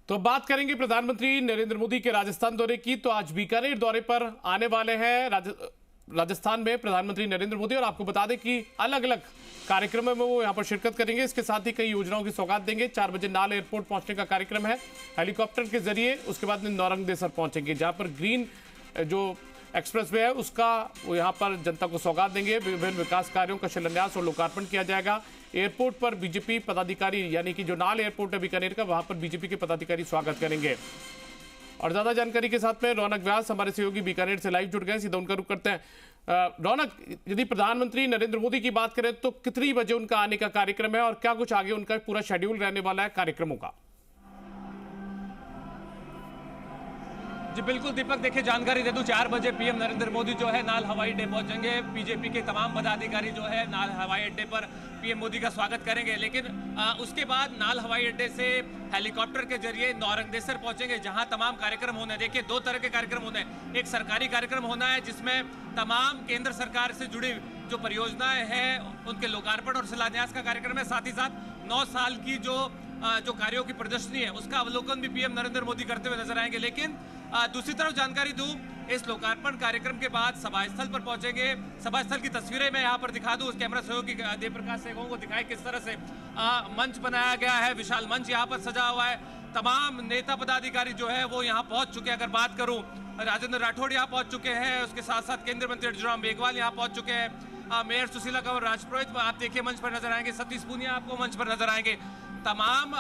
तो बात करेंगे प्रधानमंत्री नरेंद्र मोदी के राजस्थान दौरे की। तो आज बीकानेर दौरे पर आने वाले हैं राजस्थान में प्रधानमंत्री नरेंद्र मोदी, और आपको बता दें कि अलग अलग कार्यक्रमों में वो यहां पर शिरकत करेंगे। इसके साथ ही कई योजनाओं की सौगात देंगे। 4 बजे नाल एयरपोर्ट पहुंचने का कार्यक्रम है हेलीकॉप्टर के जरिए। उसके बाद नौरंगदेसर पहुंचेंगे, जहां पर ग्रीन जो एक्सप्रेसवे है उसका वो यहाँ पर जनता को सौगात देंगे। विभिन्न विकास कार्यों का शिलान्यास और लोकार्पण किया जाएगा। एयरपोर्ट पर बीजेपी पदाधिकारी, यानी कि जो नाल एयरपोर्ट है बीकानेर का, वहां पर बीजेपी के पदाधिकारी स्वागत करेंगे। और ज्यादा जानकारी के साथ में रौनक व्यास हमारे सहयोगी बीकानेर से लाइव जुड़ गए, सीधा उनका रुख करते हैं। रौनक, यदि प्रधानमंत्री नरेंद्र मोदी की बात करें तो कितनी बजे उनका आने का कार्यक्रम है और क्या कुछ आगे उनका पूरा शेड्यूल रहने वाला है कार्यक्रमों का? जी बिल्कुल दीपक, देखिए जानकारी दे दूं, 4 बजे पीएम नरेंद्र मोदी जो है नाल हवाई अड्डे पहुंचेंगे। बीजेपी के तमाम पदाधिकारी जो है नाल हवाई अड्डे पर पीएम मोदी का स्वागत करेंगे। लेकिन उसके बाद नाल हवाई अड्डे से हेलीकॉप्टर के जरिए नौरंगदेसर पहुंचेंगे, जहां तमाम कार्यक्रम होने हैं। देखिए 2 तरह के कार्यक्रम होने हैं। एक सरकारी कार्यक्रम होना है जिसमें तमाम केंद्र सरकार से जुड़ी जो परियोजनाएं हैं उनके लोकार्पण और शिलान्यास का कार्यक्रम है। साथ ही साथ 9 साल की जो कार्यों की प्रदर्शनी है उसका अवलोकन भी पीएम नरेंद्र मोदी करते हुए नजर आएंगे। लेकिन दूसरी तरफ जानकारी दूं, इस लोकार्पण कार्यक्रम के बाद सभा स्थल पर पहुंचेंगे। सभा स्थल की तस्वीरें मैं यहां पर दिखा दूं, उस कैमरा सहयोगी देव प्रकाश सेवकों को दिखाएं किस तरह से मंच बनाया गया है। विशाल मंच यहां पर सजा हुआ है। तमाम नेता पदाधिकारी जो है वो यहां पहुंच चुके हैं। अगर बात करूं, राजेंद्र राठौड़ यहां पहुंच चुके हैं, उसके साथ साथ केंद्रीय मंत्री अर्जुन मेघवाल यहां पहुंच चुके हैं। मेयर सुशीला कंवर राजपुरोहित आप देखिए मंच पर नजर आएंगे। सतीश पूनिया आपको मंच पर नजर आएंगे। तमाम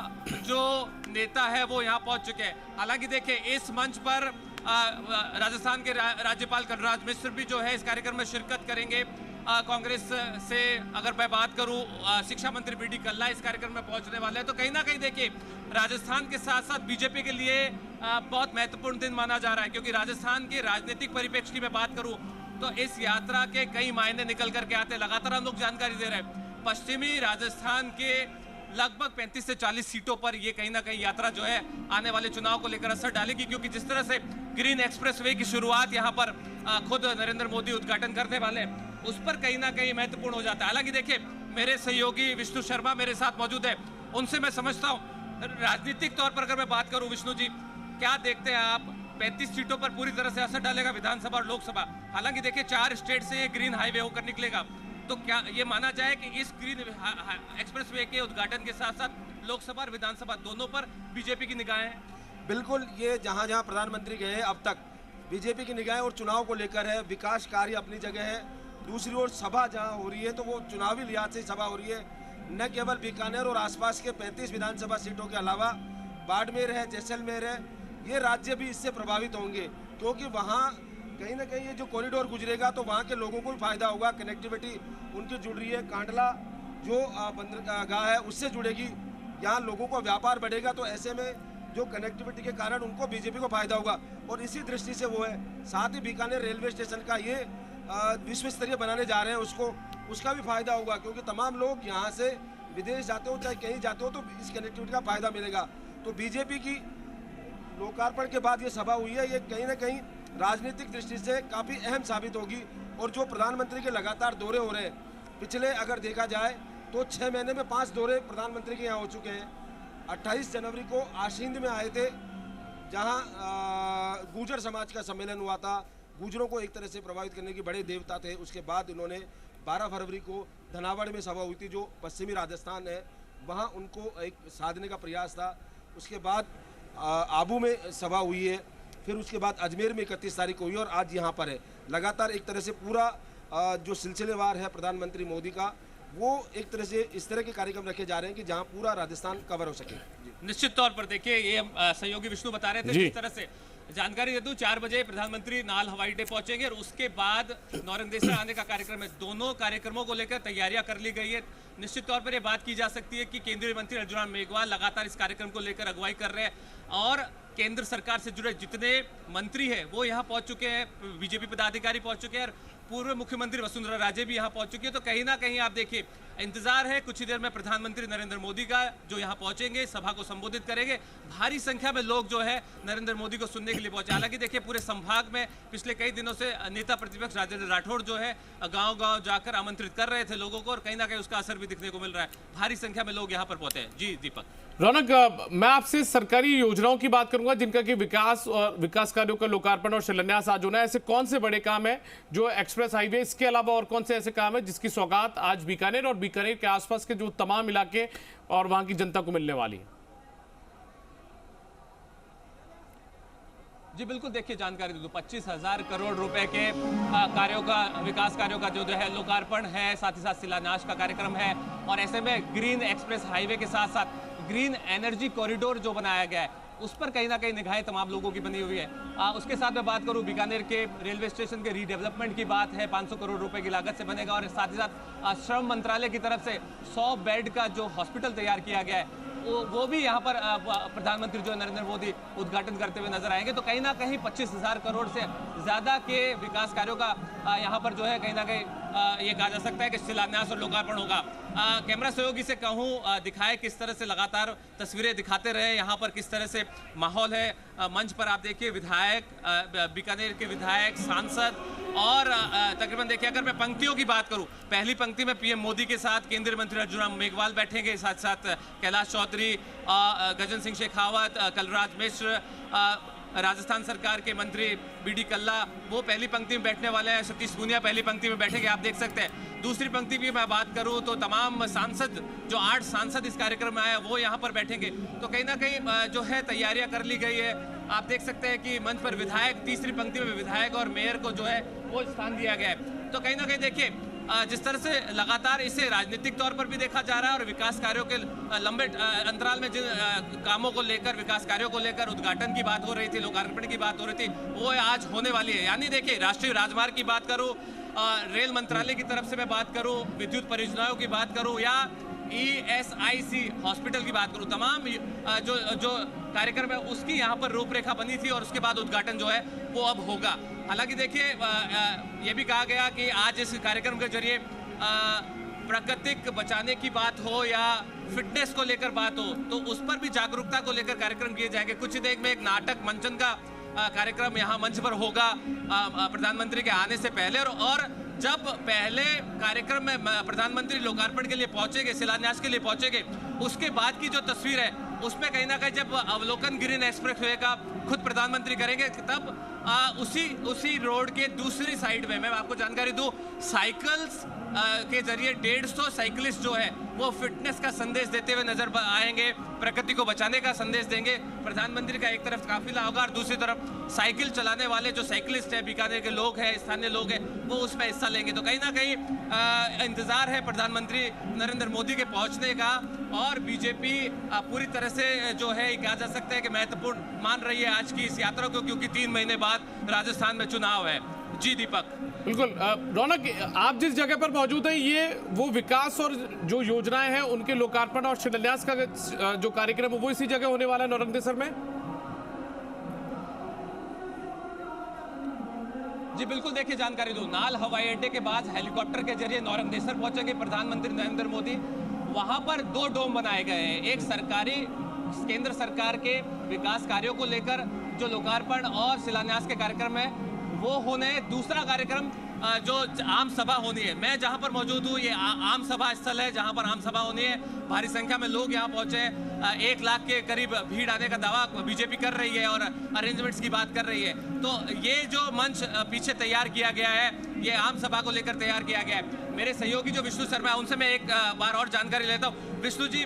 जो नेता है वो यहाँ पहुंच चुके हैं। हालांकि देखिए इस मंच पर राजस्थान के राज्यपाल कलराज मिश्र भी जो है इस कार्यक्रम में शिरकत करेंगे। कांग्रेस से अगर मैं बात करूं, शिक्षा मंत्री बीडी कल्ला इस कार्यक्रम में पहुंचने वाले हैं। तो कहीं ना कहीं देखिए राजस्थान के साथ साथ बीजेपी के लिए बहुत महत्वपूर्ण दिन माना जा रहा है, क्योंकि राजस्थान के राजनीतिक परिप्रेक्ष्य की मैं बात करूं तो इस यात्रा के कई मायने निकल करके आते हैं। लगातार हम लोग जानकारी दे रहे हैं, पश्चिमी राजस्थान के लगभग 35 से 40 सीटों पर ये कहीं ना कहीं यात्रा जो है आने वाले चुनाव को लेकर असर डालेगी, क्योंकि जिस तरह से ग्रीन एक्सप्रेसवे की शुरुआत यहाँ पर खुद नरेंद्र मोदी उद्घाटन करने वाले हैं, उस पर कहीं ना कहीं महत्वपूर्ण हो जाता है। हालांकि देखिए मेरे सहयोगी विष्णु शर्मा मेरे साथ मौजूद है, उनसे मैं समझता हूँ राजनीतिक तौर पर अगर मैं बात करूँ, विष्णु जी क्या देखते हैं आप, 35 सीटों पर पूरी तरह से असर डालेगा विधानसभा और लोकसभा? हालांकि देखिए 4 स्टेट से ये ग्रीन हाईवे होकर निकलेगा, तो क्या ये माना जाए कि इस ग्रीन एक्सप्रेसवे के उद्घाटन के साथ साथ लोकसभा और विधानसभा दोनों पर बीजेपी की निगाहें हैं? बिल्कुल, ये जहां जहां प्रधानमंत्री गए हैं अब तक बीजेपी की निगाहें और चुनाव को लेकर है। विकास कार्य अपनी जगह है, दूसरी ओर सभा जहां हो रही है तो वो चुनावी लिहाज से सभा हो रही है। न केवल बीकानेर और आसपास के 35 विधानसभा सीटों के अलावा बाड़मेर है, जैसलमेर है, ये राज्य भी इससे प्रभावित होंगे, क्योंकि वहाँ कहीं ना कहीं ये जो कॉरिडोर गुजरेगा तो वहाँ के लोगों को भी फायदा होगा। कनेक्टिविटी उनकी जुड़ रही है, कांडला जो बंदरगाह है उससे जुड़ेगी, यहाँ लोगों को व्यापार बढ़ेगा, तो ऐसे में जो कनेक्टिविटी के कारण उनको बीजेपी को फायदा होगा और इसी दृष्टि से वो है। साथ ही बीकानेर रेलवे स्टेशन का ये विश्व स्तरीय बनाने जा रहे हैं, उसका भी फायदा होगा, क्योंकि तमाम लोग यहाँ से विदेश जाते हो चाहे कहीं जाते हो तो इस कनेक्टिविटी का फायदा मिलेगा। तो बीजेपी की लोकार्पण के बाद ये सभा हुई है, ये कहीं ना कहीं राजनीतिक दृष्टि से काफ़ी अहम साबित होगी। और जो प्रधानमंत्री के लगातार दौरे हो रहे हैं, पिछले अगर देखा जाए तो 6 महीने में 5 दौरे प्रधानमंत्री के यहाँ हो चुके हैं। 28 जनवरी को आशींद में आए थे, जहाँ गुर्जर समाज का सम्मेलन हुआ था। गुर्जरों को एक तरह से प्रभावित करने के बड़े देवता थे। उसके बाद इन्होंने 12 फरवरी को धनावड़ में सभा हुई थी, जो पश्चिमी राजस्थान है, वहाँ उनको एक साधने का प्रयास था। उसके बाद आबू में सभा हुई है, फिर उसके बाद अजमेर में 31 तारीख को हुई और आज यहाँ पर है। लगातार एक तरह से पूरा जो सिलसिलेवार है प्रधानमंत्री मोदी का, वो एक तरह से इस तरह के कार्यक्रम रखे जा रहे हैं कि जहाँ पूरा राजस्थान कवर हो सके। निश्चित तौर पर देखिए ये सहयोगी विष्णु बता रहे थे जिस तरह से जानकारी दे दूं, 4 बजे प्रधानमंत्री नाल हवाई अड्डे पहुंचेंगे और उसके बाद नौरंगदेसर आने का कार्यक्रम है। दोनों कार्यक्रमों को लेकर तैयारियां कर ली गई है। निश्चित तौर पर यह बात की जा सकती है कि केंद्रीय मंत्री अर्जुन मेघवाल लगातार इस कार्यक्रम को लेकर अगुवाई कर रहे हैं और केंद्र सरकार से जुड़े जितने मंत्री हैं वो यहाँ पहुंच चुके हैं, बीजेपी पदाधिकारी पहुंच चुके हैं और पूर्व मुख्यमंत्री वसुंधरा राजे भी यहाँ पहुंच चुकी है। तो कहीं ना कहीं आप देखिए इंतजार है कुछ ही देर में प्रधानमंत्री नरेंद्र मोदी का, जो यहाँ पहुंचेंगे, सभा को संबोधित करेंगे। भारी संख्या में लोग जो है नरेंद्र मोदी को सुनने के लिए पहुंचे। हालांकि देखिए, पूरे संभाग में पिछले कई दिनों से नेता प्रतिपक्ष राजेंद्र राठौड़ जो है गांव-गांव जाकर आमंत्रित कर रहे थे लोगों को, और कहीं ना कहीं उसका असर भी दिखने को मिल रहा है। भारी संख्या में लोग यहाँ पर पहुंचे हैं। जी दीपक। रौनक, मैं आपसे सरकारी योजनाओं की बात करूंगा जिनका कि विकास और विकास कार्यों का लोकार्पण और शिलान्यास आज होना है। ऐसे कौन से बड़े काम है जो एक्सप्रेस हाईवे, इसके अलावा और कौन से ऐसे काम है जिसकी सौगात आज बीकानेर और बीकानेर के आसपास के जो तमाम इलाके और वहां की जनता को मिलने वाली है? जी बिल्कुल, देखिए जानकारी दे दूं, 25,000 करोड़ रुपए के कार्यों का, विकास कार्यों का जो है लोकार्पण है, साथ ही साथ शिलान्यास का कार्यक्रम है। और ऐसे में ग्रीन एक्सप्रेस हाईवे के साथ साथ ग्रीन एनर्जी कॉरिडोर जो बनाया गया है, उस पर कहीं ना कहीं निगाहें तमाम लोगों की बनी हुई है। उसके साथ मैं बात करूं, बीकानेर के रेलवे स्टेशन के रीडेवलपमेंट की बात है, 500 करोड़ रुपए की लागत से बनेगा। और साथ ही साथ श्रम मंत्रालय की तरफ से 100 बेड का जो हॉस्पिटल तैयार किया गया है, वो भी यहाँ पर प्रधानमंत्री जो नरेंद्र मोदी उद्घाटन करते हुए नजर आएंगे। तो कहीं ना कहीं 25,000 करोड़ से ज्यादा के विकास कार्यों का यहाँ पर जो है कहीं ना कहीं ये कहा जा सकता है कि शिलान्यास और लोकार्पण होगा। कैमरा सहयोगी से कहूँ दिखाए किस तरह से लगातार तस्वीरें दिखाते रहे, यहाँ पर किस तरह से माहौल है। मंच पर आप देखिए विधायक, बीकानेर के विधायक, सांसद और तकरीबन देखिए, अगर मैं पंक्तियों की बात करूं, पहली पंक्ति में पीएम मोदी के साथ केंद्रीय मंत्री अर्जुन राम मेघवाल बैठेंगे, साथ साथ कैलाश चौधरी, गजेंद्र सिंह शेखावत, कलराज मिश्र, राजस्थान सरकार के मंत्री बीडी कल्ला, वो पहली पंक्ति में बैठने वाले हैं। सतीश पूनिया पहली पंक्ति में बैठेंगे, आप देख सकते हैं। दूसरी पंक्ति की मैं बात करूं तो तमाम सांसद, जो 8 सांसद इस कार्यक्रम में आए, वो यहाँ पर बैठेंगे। तो कहीं ना कहीं जो है तैयारियां कर ली गई है। आप देख सकते हैं कि मंच पर विधायक, तीसरी पंक्ति में विधायक और मेयर को जो है वो स्थान दिया गया है। तो कहीं ना कहीं देखिए, जिस तरह से लगातार इसे राजनीतिक तौर पर भी देखा जा रहा है और विकास कार्यों के लंबे अंतराल में जिन कामों को लेकर, विकास कार्यों को लेकर उद्घाटन की बात हो रही थी, लोकार्पण की बात हो रही थी, वो आज होने वाली है। यानी देखिए, राष्ट्रीय राजमार्ग की बात करूं, रेल मंत्रालय की तरफ से मैं बात करूं, विद्युत परियोजनाओं की बात करूं या ESIC हॉस्पिटल की बात करूं, तमाम जो कार्यक्रम है उसकी यहाँ पर रूपरेखा बनी थी और उसके बाद उद्घाटन जो है वो अब होगा। हालांकि देखिए, ये भी कहा गया कि आज इस कार्यक्रम के जरिए प्राकृतिक बचाने की बात हो या फिटनेस को लेकर बात हो, तो उस पर भी जागरूकता को लेकर कार्यक्रम किए जाएंगे। कुछ ही देर में एक नाटक मंचन का कार्यक्रम यहाँ मंच पर होगा प्रधानमंत्री के आने से पहले। और जब पहले कार्यक्रम में प्रधानमंत्री लोकार्पण के लिए पहुंचेंगे, शिलान्यास के लिए पहुंचेंगे, उसके बाद की जो तस्वीर है उसमें कहीं ना कहीं जब अवलोकन ग्रीन एक्सप्रेस वे का खुद प्रधानमंत्री करेंगे, तब उसी रोड के दूसरी साइड में मैं आपको जानकारी दूं, साइकिल्स के जरिए 150 साइकिलिस्ट जो है वो फिटनेस का संदेश देते हुए नजर आएंगे, प्रकृति को बचाने का संदेश देंगे। प्रधानमंत्री का एक तरफ काफिला होगा और दूसरी तरफ साइकिल चलाने वाले जो साइकिलिस्ट है, बीकानेर के लोग हैं, स्थानीय लोग हैं, वो उसमें हिस्सा लेंगे। तो कहीं ना कहीं इंतजार है प्रधानमंत्री नरेंद्र मोदी के पहुंचने का। और बीजेपी पूरी तरह से जो है कहा जा सकता है कि महत्वपूर्ण मान रही है आज की इस यात्रा को, क्योंकि 3 महीने बाद राजस्थान में चुनाव है। जी दीपक। बिल्कुल रौनक, आप जिस जगह पर मौजूद हैं, ये वो विकास और जो योजनाएं हैं उनके लोकार्पण और शिलान्यास का जो कार्यक्रम है वो इसी जगह होने वाला है, नौरंगदेसर में? जी बिल्कुल, देखिए जानकारी दूं, नाल हवाई अड्डे के बाद हेलीकॉप्टर के जरिए नौरंगदेसर पहुंचेंगे प्रधानमंत्री नरेंद्र मोदी। वहां पर 2 डोम बनाए गए हैं, एक सरकारी केंद्र सरकार के विकास कार्यों को लेकर जो लोकार्पण और शिलान्यास के कार्यक्रम है वो होने, दूसरा कार्यक्रम जो आम सभा होनी है। मैं जहां पर मौजूद हूं, ये आम सभा स्थल है जहां पर आम सभा होनी है। भारी संख्या में लोग यहां पहुंचे हैं, 1 लाख के करीब भीड़ आने का दावा बीजेपी कर रही है और अरेंजमेंट्स की बात कर रही है। तो ये जो मंच पीछे तैयार किया गया है, ये आम सभा को लेकर तैयार किया गया है। मेरे सहयोगी जो विष्णु शर्मा है, उनसे मैं एक बार और जानकारी लेता हूँ। विष्णु जी,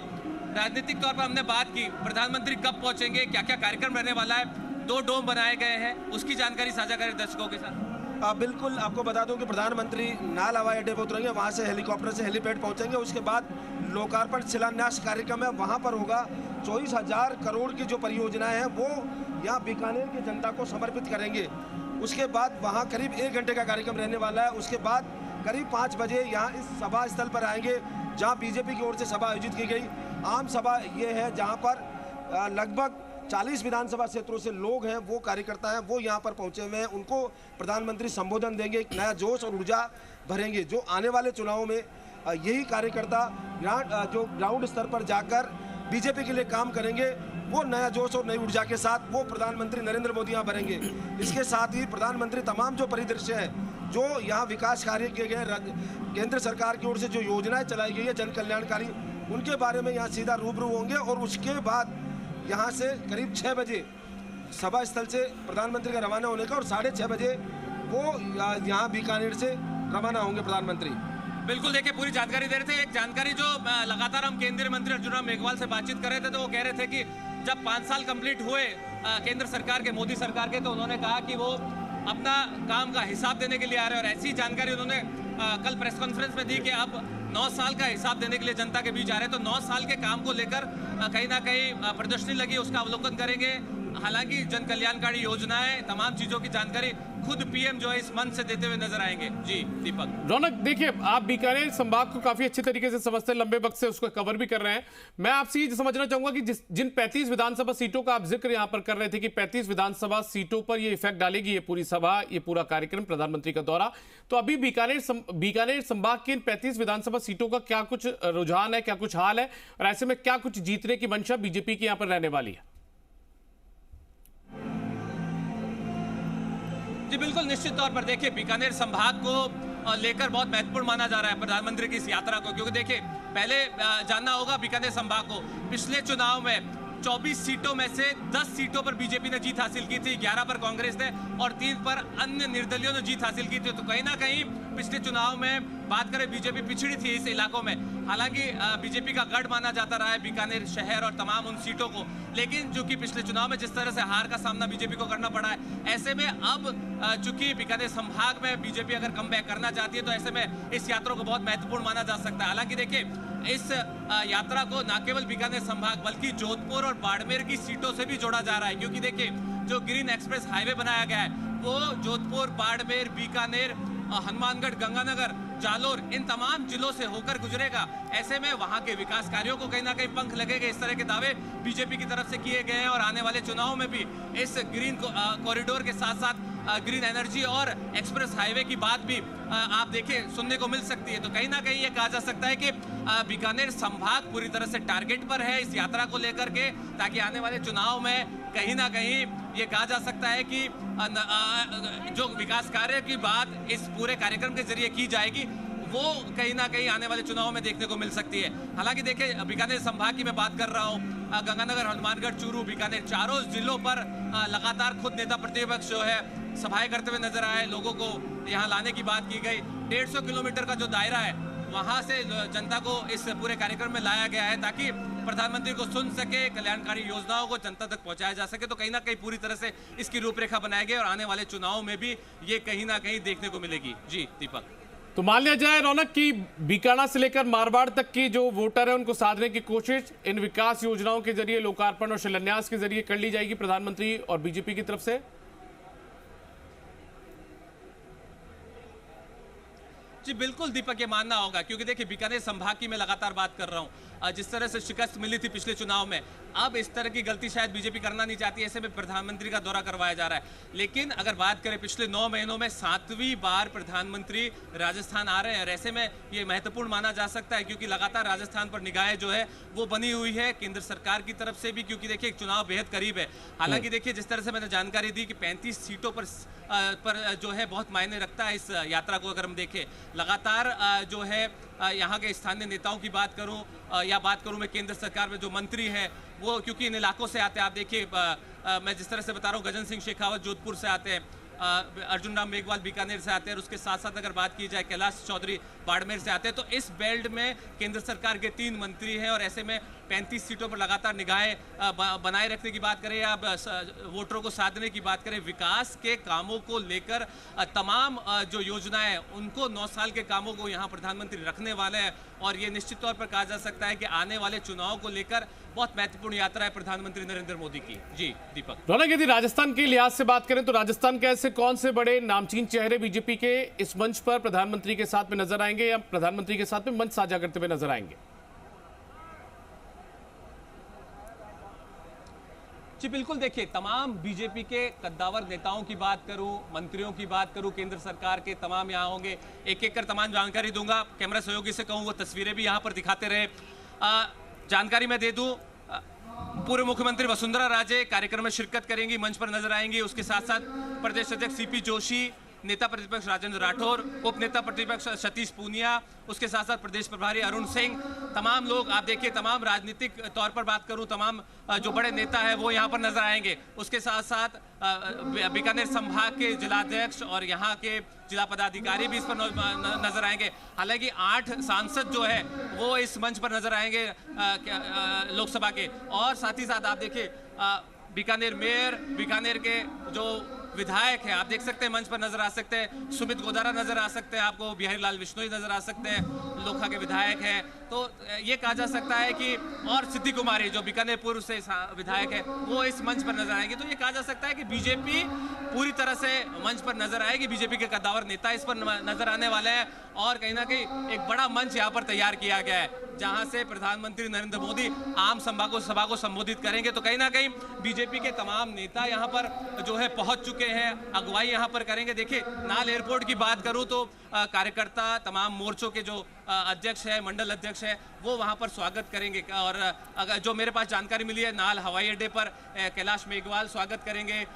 राजनीतिक तौर पर हमने बात की, प्रधानमंत्री कब पहुंचेंगे, क्या क्या कार्यक्रम रहने वाला है, 2 डोम बनाए गए हैं, उसकी जानकारी साझा करें दर्शकों के साथ। बिल्कुल, आपको बता दूं कि प्रधानमंत्री नाल हवाई अड्डे पर उतरेंगे, वहां से हेलीकॉप्टर से हेलीपैड पहुंचेंगे। उसके बाद लोकार्पण शिलान्यास कार्यक्रम है, वहां पर होगा। 24,000 करोड़ की जो परियोजनाएं हैं वो यहाँ बीकानेर की जनता को समर्पित करेंगे। उसके बाद वहाँ करीब 1 घंटे का कार्यक्रम रहने वाला है। उसके बाद करीब 5 बजे यहाँ इस सभा स्थल पर आएंगे जहाँ बीजेपी की ओर से सभा आयोजित की गई। आम सभा ये है जहाँ पर लगभग 40 विधानसभा क्षेत्रों से लोग हैं, वो कार्यकर्ता हैं, वो यहाँ पर पहुँचे हुए हैं। उनको प्रधानमंत्री संबोधन देंगे, एक नया जोश और ऊर्जा भरेंगे। जो आने वाले चुनावों में यही कार्यकर्ता जो ग्राउंड स्तर पर जाकर बीजेपी के लिए काम करेंगे, वो नया जोश और नई ऊर्जा के साथ वो प्रधानमंत्री नरेंद्र मोदी यहाँ बनेंगे। इसके साथ ही प्रधानमंत्री तमाम जो परिदृश्य है, जो यहाँ विकास कार्य किए गए, केंद्र सरकार की ओर से जो योजनाएं चलाई गई है जन कल्याणकारी, उनके बारे में यहाँ सीधा रूबरू होंगे। और उसके बाद यहाँ से करीब 6 बजे सभा स्थल से प्रधानमंत्री का रवाना होने का, और 6:30 बजे वो यहाँ बीकानेर से रवाना होंगे प्रधानमंत्री। बिल्कुल, देखिए पूरी जानकारी दे रहे थे। एक जानकारी जो लगातार हम केंद्रीय मंत्री अर्जुन राम मेघवाल से बातचीत कर रहे थे, तो वो कह रहे थे कि जब 5 साल कंप्लीट हुए केंद्र सरकार के, मोदी सरकार के, तो उन्होंने कहा कि वो अपना काम का हिसाब देने के लिए आ रहे हैं। और ऐसी जानकारी उन्होंने कल प्रेस कॉन्फ्रेंस में दी कि अब 9 साल का हिसाब देने के लिए जनता के बीच आ रहे हैं। तो 9 साल के काम को लेकर कहीं ना कहीं प्रदर्शनी लगी, उसका अवलोकन करेंगे। हालांकि जन कल्याणकारी योजनाएं, तमाम चीजों की जानकारी खुद पीएम जो है इस मंच से देते हुए नजर आएंगे। जी दीपक। रौनक, देखिए आप बीकानेर संभाग को काफी अच्छे तरीके से समझते हैं, लंबे वक्त से उसको कवर भी कर रहे हैं। मैं आपसे ये समझना चाहूंगा कि जिन 35 विधानसभा सीटों का आप जिक्र यहां पर कर रहे थे कि 35 विधानसभा सीटों पर ये इफेक्ट डालेगी, ये पूरी सभा, ये पूरा कार्यक्रम, प्रधानमंत्री का दौरा, तो अभी बीकानेर संभाग की इन 35 विधानसभा सीटों का क्या कुछ रुझान है, क्या कुछ हाल है, और ऐसे में क्या कुछ जीतने की मंशा बीजेपी की यहां पर रहने वाली है? जी बिल्कुल, निश्चित तौर पर देखिए बीकानेर संभाग को लेकर बहुत महत्वपूर्ण माना जा रहा है प्रधानमंत्री की इस यात्रा को, क्योंकि देखिए पहले जानना होगा बीकानेर संभाग को, पिछले चुनाव में 24 सीटों में से 10 सीटों पर बीजेपी ने जीत हासिल की थी, 11 पर कांग्रेस ने और 3 पर अन्य निर्दलियों ने जीत हासिल की थी। तो कहीं ना कहीं पिछले चुनाव में बात करें, बीजेपी पिछड़ी थी इस इलाकों में। हालांकि बीजेपी का गढ़ माना जाता रहा है बीकानेर शहर और तमाम उन सीटों को, लेकिन चूंकि पिछले चुनाव में जिस तरह से हार का सामना बीजेपी को करना पड़ा है, ऐसे में अब चूंकि बीकानेर संभाग में बीजेपी अगर कमबैक करना चाहती है, तो ऐसे में इस यात्रा को बहुत महत्वपूर्ण माना जा सकता है। हालांकि देखिए इस यात्रा को न केवल बीकानेर संभाग बल्कि जोधपुर और बाड़मेर की सीटों से भी जोड़ा जा रहा है, क्योंकि देखिए जो ग्रीन एक्सप्रेस हाईवे बनाया गया है वो जोधपुर, बाड़मेर, बीकानेर, हनुमानगढ़, गंगानगर, जालोर, इन तमाम जिलों से होकर गुजरेगा। ऐसे में वहां के विकास कार्यों को कहीं ना कहीं पंख लगेगा। इस तरह के दावे बीजेपी की तरफ से किए गए हैं और आने वाले चुनाव में भी इस ग्रीन कॉरिडोर के साथ साथ ग्रीन एनर्जी और एक्सप्रेस हाईवे की बात भी आप देखिए सुनने को मिल सकती है। तो कहीं ना कहीं ये कहा जा सकता है कि बीकानेर संभाग पूरी तरह से टारगेट पर है इस यात्रा को लेकर के, ताकि आने वाले चुनाव में कहीं ना कहीं ये कहा जा सकता है कि जो विकास कार्य की बात इस पूरे कार्यक्रम के जरिए की जाएगी, वो कहीं ना कहीं आने वाले चुनाव में देखने को मिल सकती है। हालांकि देखिए बीकानेर संभाग की मैं बात कर रहा हूँ, गंगानगर, हनुमानगढ़, चूरू, बीकानेर, चारों जिलों पर लगातार खुद नेता प्रतिपक्ष जो है सभाएं करते हुए नजर आए, लोगों को यहाँ लाने की बात की गई। 150 किलोमीटर का जो दायरा है वहां से जनता को इस पूरे कार्यक्रम में लाया गया है, ताकि प्रधानमंत्री को सुन सके, कल्याणकारी योजनाओं को जनता तक पहुंचाया जा सके। तो कहीं ना कहीं पूरी तरह से इसकी रूपरेखा बनाई गई और आने वाले चुनाव में भी ये कहीं ना कहीं देखने को मिलेगी। जी दीपक। तो मान लिया जाए रौनक की बीकानेर से लेकर मारवाड़ तक की जो वोटर है उनको साधने की कोशिश इन विकास योजनाओं के जरिए, लोकार्पण और शिलान्यास के जरिए कर ली जाएगी प्रधानमंत्री और बीजेपी की तरफ से। जी बिल्कुल दीपक, ये मानना होगा, क्योंकि देखिए बीकानेर संभाग की मैं लगातार बात कर रहा हूँ। जिस तरह से शिकस्त मिली थी पिछले चुनाव में, अब इस तरह की गलती शायद बीजेपी करना नहीं चाहती, ऐसे में प्रधानमंत्री का दौरा करवाया जा रहा है। लेकिन अगर बात करें पिछले 9 महीनों में 7वीं बार प्रधानमंत्री राजस्थान आ रहे हैं, और ऐसे में ये महत्वपूर्ण माना जा सकता है, क्योंकि लगातार राजस्थान पर निगाहें जो है वो बनी हुई है केंद्र सरकार की तरफ से भी, क्योंकि देखिए चुनाव बेहद करीब है। हालांकि देखिए जिस तरह से मैंने जानकारी दी कि 35 सीटों पर जो है बहुत मायने रखता है इस यात्रा को। अगर हम देखें लगातार जो है यहाँ के स्थानीय नेताओं की बात करूँ या बात करूँ मैं केंद्र सरकार में जो मंत्री हैं, वो क्योंकि इन इलाकों से आते हैं। आप देखिए मैं जिस तरह से बता रहा हूँ, गजन सिंह शेखावत जोधपुर से आते हैं, अर्जुन राम मेघवाल बीकानेर से आते हैं, और उसके साथ साथ अगर बात की जाए कैलाश चौधरी बाड़मेर से आते हैं। तो इस बेल्ट में केंद्र सरकार के 3 मंत्री हैं, और ऐसे में 35 सीटों पर लगातार निगाहें बनाए रखने की बात करें या वोटरों को साधने की बात करें, विकास के कामों को लेकर तमाम जो योजनाएं उनको 9 साल के कामों को यहाँ प्रधानमंत्री रखने वाले हैं। और ये निश्चित तौर पर कहा जा सकता है कि आने वाले चुनाव को लेकर बहुत महत्वपूर्ण यात्रा है प्रधानमंत्री नरेंद्र मोदी की। जी दीपक। रौनक, यदि राजस्थान के लिहाज से बात करें तो राजस्थान के ऐसे कौन से बड़े नामचीन चेहरे बीजेपी के इस मंच पर प्रधानमंत्री के साथ में नजर आएंगे या प्रधानमंत्री के साथ में मंच साझा करते हुए नजर आएंगे? जी बिल्कुल, देखिए तमाम बीजेपी के कद्दावर नेताओं की बात करूं, मंत्रियों की बात करूं, केंद्र सरकार के तमाम यहाँ होंगे, एक एक कर तमाम जानकारी दूंगा। कैमरा सहयोगी से कहूँ वो तस्वीरें भी यहाँ पर दिखाते रहे। जानकारी मैं दे दूं, पूर्व मुख्यमंत्री वसुंधरा राजे कार्यक्रम में शिरकत करेंगी, मंच पर नजर आएंगी। उसके साथ साथ प्रदेश अध्यक्ष सीपी जोशी, नेता प्रतिपक्ष राजेंद्र राठौर, उप नेता प्रतिपक्ष सतीश पूनिया, उसके साथ साथ प्रदेश प्रभारी अरुण सिंह, तमाम लोग आप देखिए, तमाम राजनीतिक तौर पर बात करूं, तमाम जो बड़े नेता है वो यहाँ पर नजर आएंगे। उसके साथ साथ बीकानेर संभाग के जिलाध्यक्ष और यहाँ के जिला पदाधिकारी भी इस पर नजर आएंगे। हालांकि 8 सांसद जो है वो इस मंच पर नजर आएंगे लोकसभा के। और साथ ही साथ आप देखिए बीकानेर मेयर, बीकानेर के जो विधायक है आप देख सकते हैं मंच पर नजर आ सकते हैं, सुमित गोदारा नजर आ सकते हैं, आपको बिहारी लाल विश्नोई नजर आ सकते हैं, लोखा के विधायक हैं। तो ये कहा जा सकता है कि और सिद्धि कुमारी जो बीकानेर पूर्व से विधायक है वो इस मंच पर नजर आएंगे। तो ये कहा जा सकता है कि बीजेपी पूरी तरह से मंच पर नजर आएगी, बीजेपी के कद्दावर नेता इस पर नजर आने वाले हैं। और कहीं ना कहीं एक बड़ा मंच यहाँ पर तैयार किया गया है जहां से प्रधानमंत्री नरेंद्र मोदी आम सभा को संबोधित करेंगे। तो कहीं ना कहीं बीजेपी के तमाम नेता यहाँ पर जो है पहुंच चुके हैं, अगुवाई यहाँ पर करेंगे। देखिए नाल एयरपोर्ट की बात करूं तो कार्यकर्ता तमाम मोर्चों के जो अध्यक्ष है, मंडल अध्यक्ष है, वो वहां पर स्वागत करेंगे। और अगर जो मेरे पास जानकारी मिली है, नाल हवाई अड्डे पर कैलाश मेघवाल स्वागत करेंगे,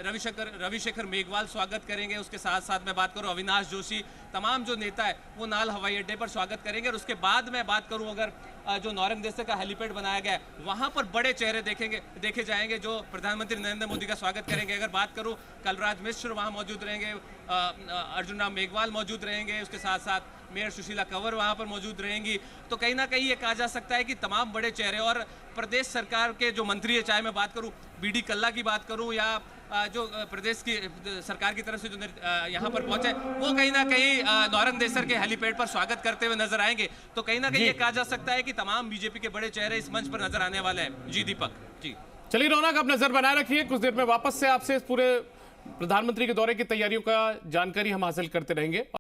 रविशेखर मेघवाल स्वागत करेंगे। उसके साथ साथ मैं बात करूं अविनाश जोशी, तमाम जो नेता है वो नाल हवाई अड्डे पर स्वागत करेंगे। और उसके बाद मैं बात करूं अगर जो नौरंग देसाई का हेलीपैड बनाया गया है वहां पर बड़े चेहरे देखे जाएंगे जो प्रधानमंत्री नरेंद्र मोदी का स्वागत करेंगे। अगर बात करूं कलराज मिश्र वहां मौजूद रहेंगे, अर्जुन राम मेघवाल मौजूद रहेंगे, उसके साथ साथ मेयर सुशीला कंवर वहां पर मौजूद रहेंगी। तो कहीं ना कहीं ये कहा जा सकता है कि तमाम बड़े चेहरे और प्रदेश सरकार के जो मंत्री है, चाहे मैं बात करूं बीडी कल्ला की बात करूं या जो प्रदेश की सरकार की तरफ से जो यहाँ पर पहुंचे वो कहीं ना कहीं नौरंग देसर के हेलीपैड पर स्वागत करते हुए नजर आएंगे। तो कहीं ना कहीं ये कहा जा सकता है कि तमाम बीजेपी के बड़े चेहरे इस मंच पर नजर आने वाले हैं। जी दीपक जी। चलिए रौनक, आप नजर बनाए रखिए, कुछ देर में वापस से आपसे इस पूरे प्रधानमंत्री के दौरे की तैयारियों का जानकारी हम हासिल करते रहेंगे।